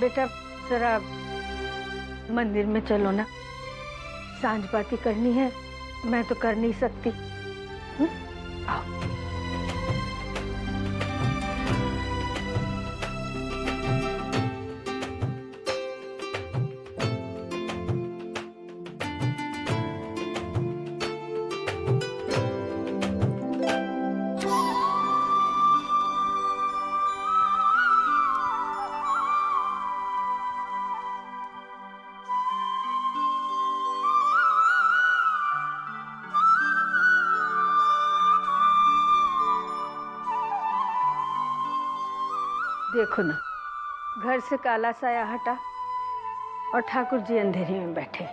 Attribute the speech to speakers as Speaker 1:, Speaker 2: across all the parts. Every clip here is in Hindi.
Speaker 1: बेटा जरा मंदिर में चलो ना, सांझ बाती करनी है, मैं तो कर नहीं सकती। आओ। देखो ना, घर से काला साया हटा और ठाकुर जी अंधेरे में बैठे,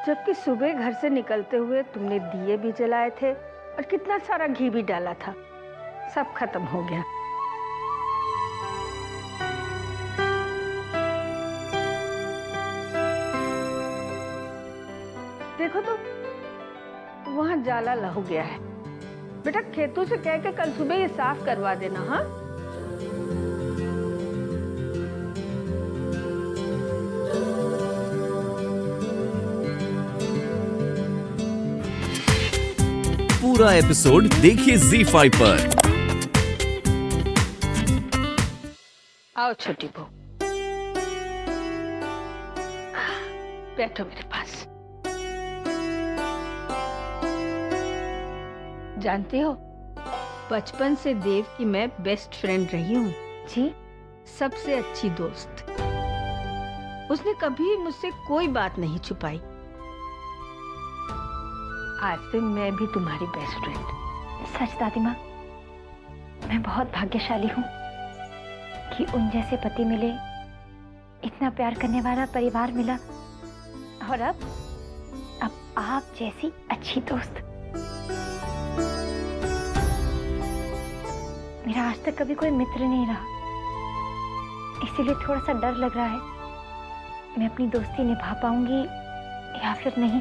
Speaker 1: जबकि सुबह घर से निकलते हुए तुमने दिए भी जलाए थे और कितना सारा घी भी डाला था, सब खत्म हो गया। देखो तो वहां जाला लहू गया है। बेटा खेतों से कह के कल सुबह ये साफ करवा देना। हाँ,
Speaker 2: पूरा एपिसोड देखिए ZEE5 पर।
Speaker 1: आओ छोटी बहू, बैठो मेरे पास। जानती हो, बचपन से देव की मैं बेस्ट फ्रेंड रही हूँ। जी, सबसे अच्छी दोस्त। उसने कभी मुझसे कोई बात नहीं छुपाई। आज से मैं भी तुम्हारी बेस्ट फ्रेंड।
Speaker 3: सच दादी माँ, मैं बहुत भाग्यशाली हूँ कि उन जैसे पति मिले, इतना प्यार करने वाला परिवार मिला, और अब आप जैसी अच्छी दोस्त। मेरा आज तक कभी कोई मित्र नहीं रहा, इसीलिए थोड़ा सा डर लग रहा है मैं अपनी दोस्ती निभा पाऊंगी या फिर नहीं।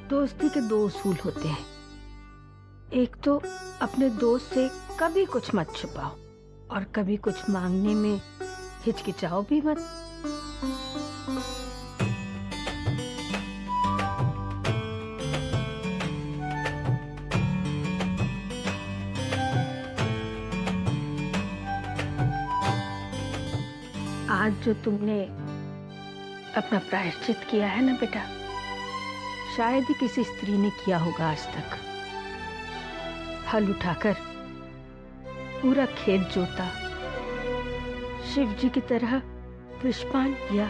Speaker 1: दोस्ती के दो उसूल होते हैं। एक तो अपने दोस्त से कभी कुछ मत छुपाओ, और कभी कुछ मांगने में हिचकिचाओ भी मत। आज जो तुमने अपना प्रायश्चित किया है ना बेटा, शायद ही किसी स्त्री ने किया होगा आज तक। हल उठाकर पूरा खेत जोता, शिव जी की तरह विषपान किया,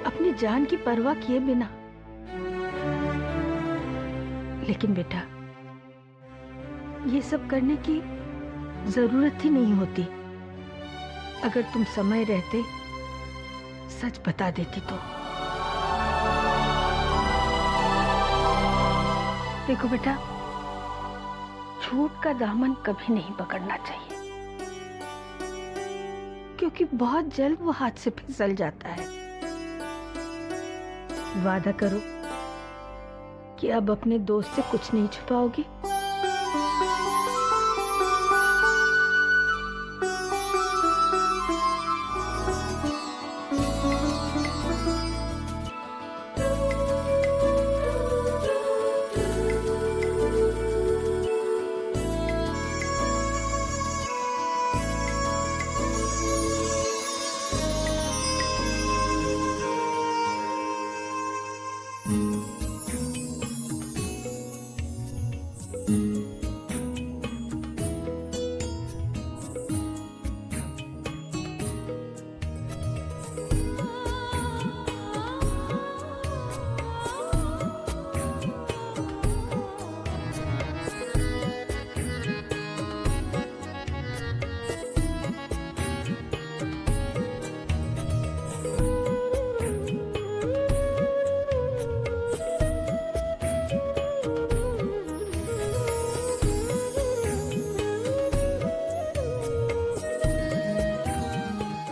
Speaker 1: अपनी जान की परवाह किए बिना। लेकिन बेटा, ये सब करने की जरूरत ही नहीं होती। अगर तुम समय रहते सच बता देती तो। देखो बेटा, झूठ का दामन कभी नहीं पकड़ना चाहिए, क्योंकि बहुत जल्द वो हाथ से फिसल जाता है। वादा करो कि अब अपने दोस्त से कुछ नहीं छुपाओगी।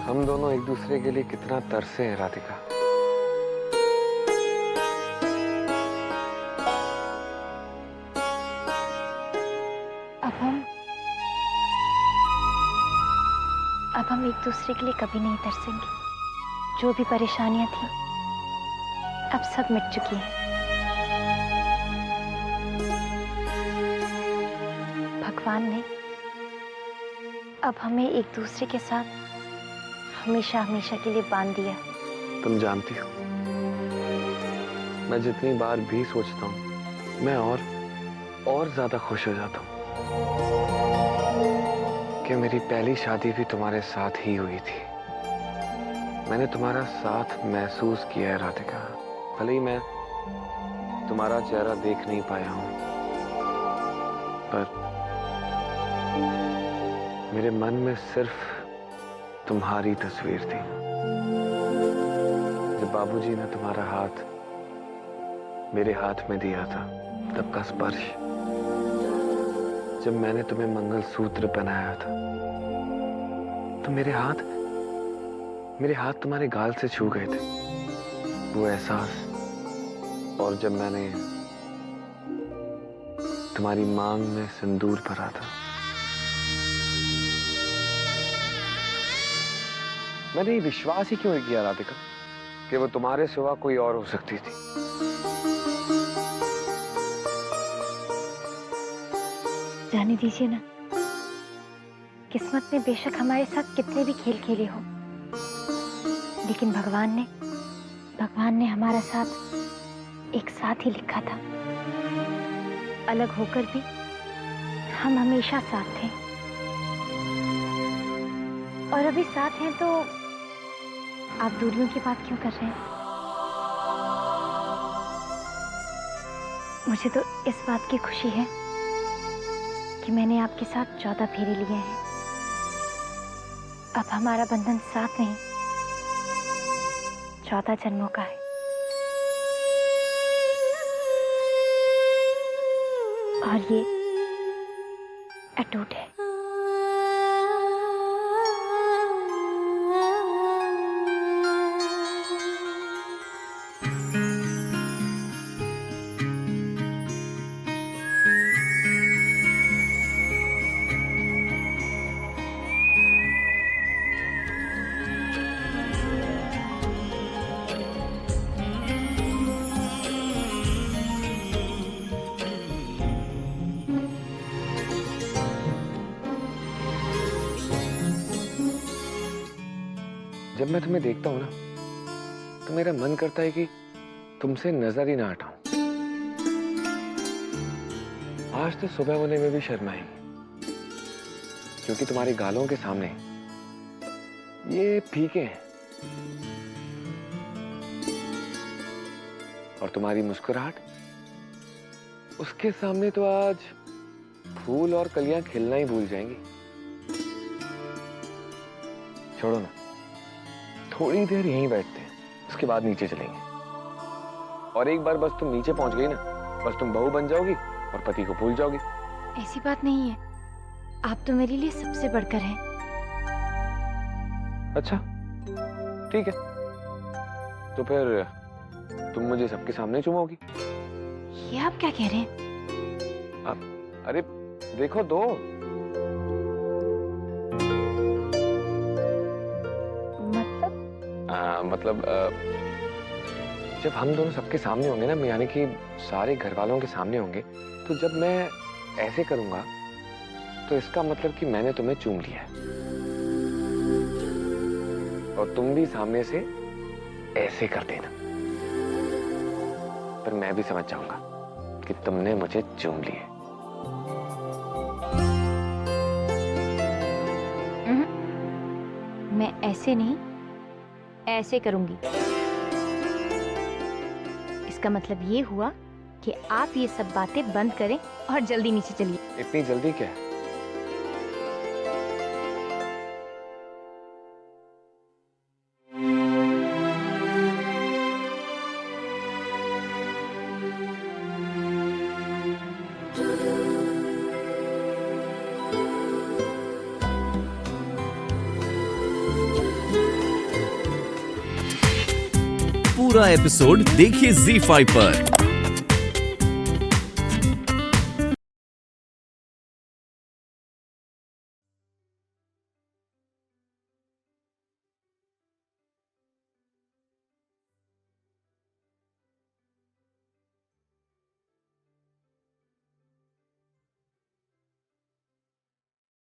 Speaker 4: हम दोनों एक दूसरे के लिए कितना तरसे हैं राधिका।
Speaker 3: अब हम अब हम एक दूसरे के लिए कभी नहीं तरसेंगे। जो भी परेशानियां थी अब सब मिट चुकी हैं। भगवान ने अब हमें एक दूसरे के साथ हमेशा हमेशा के लिए बांध दिया।
Speaker 4: तुम जानती हो, मैं जितनी बार भी सोचता हूँ मैं और ज्यादा खुश हो जाता हूँ कि मेरी पहली शादी भी तुम्हारे साथ ही हुई थी। मैंने तुम्हारा साथ महसूस किया है राधिका। भले ही मैं तुम्हारा चेहरा देख नहीं पाया हूं, पर मेरे मन में सिर्फ तुम्हारी तस्वीर थी। जब बाबूजी ने तुम्हारा हाथ मेरे हाथ में दिया था, तब का स्पर्श, जब मैंने तुम्हें मंगलसूत्र पहनाया था, तो मेरे हाथ तुम्हारे गाल से छू गए थे। वो एहसास, और जब मैंने तुम्हारी मांग में सिंदूर भरा था, मैंने ये विश्वास ही क्यों नहीं किया राधिका कि वो तुम्हारे सिवा कोई और हो सकती थी।
Speaker 3: जाने दीजिए ना, किस्मत ने बेशक हमारे साथ कितने भी खेल खेले हो, लेकिन भगवान ने हमारा साथ एक साथ ही लिखा था। अलग होकर भी हम हमेशा साथ थे, और अभी साथ हैं तो आप दूरियों की बात क्यों कर रहे हैं? मुझे तो इस बात की खुशी है कि मैंने आपके साथ 14 फेरे लिए हैं। अब हमारा बंधन साथ नहीं 14 जन्मों का है। और ये अटूट है।
Speaker 4: जब मैं तुम्हें देखता हूं ना, तो मेरा मन करता है कि तुमसे नजर ही ना हटाऊं। आज तो सुबह होने में भी शर्म आई, क्योंकि तुम्हारे गालों के सामने ये फीके हैं, और तुम्हारी मुस्कुराहट, उसके सामने तो आज फूल और कलियां खिलना ही भूल जाएंगी। छोड़ो ना, थोड़ी देर यहीं बैठते हैं, उसके बाद नीचे चलेंगे। और एक बार बस तुम नीचे पहुंच गई ना, बस तुम बहू बन जाओगी और पति को भूल जाओगी।
Speaker 3: ऐसी बात नहीं है, आप तो मेरे लिए सबसे बढ़कर हैं।
Speaker 4: अच्छा, ठीक है, तो फिर तुम मुझे सबके सामने चुमोगी।
Speaker 3: ये आप क्या कह रहे हैं?
Speaker 4: अरे देखो दो। मतलब जब हम दोनों सबके सामने होंगे ना, यानी कि सारे घर वालों के सामने होंगे, तो जब मैं ऐसे करूंगा तो इसका मतलब कि मैंने तुम्हें चूम लिया है, और तुम भी सामने से ऐसे कर देना, पर मैं भी समझ जाऊंगा कि तुमने मुझे चूम लिया।
Speaker 3: मैं ऐसे नहीं, ऐसे करूंगी। इसका मतलब ये हुआ कि आप ये सब बातें बंद करें और जल्दी नीचे चलिए।
Speaker 4: इतनी जल्दी क्या है?
Speaker 2: पूरा एपिसोड देखिए ZEE5 पर।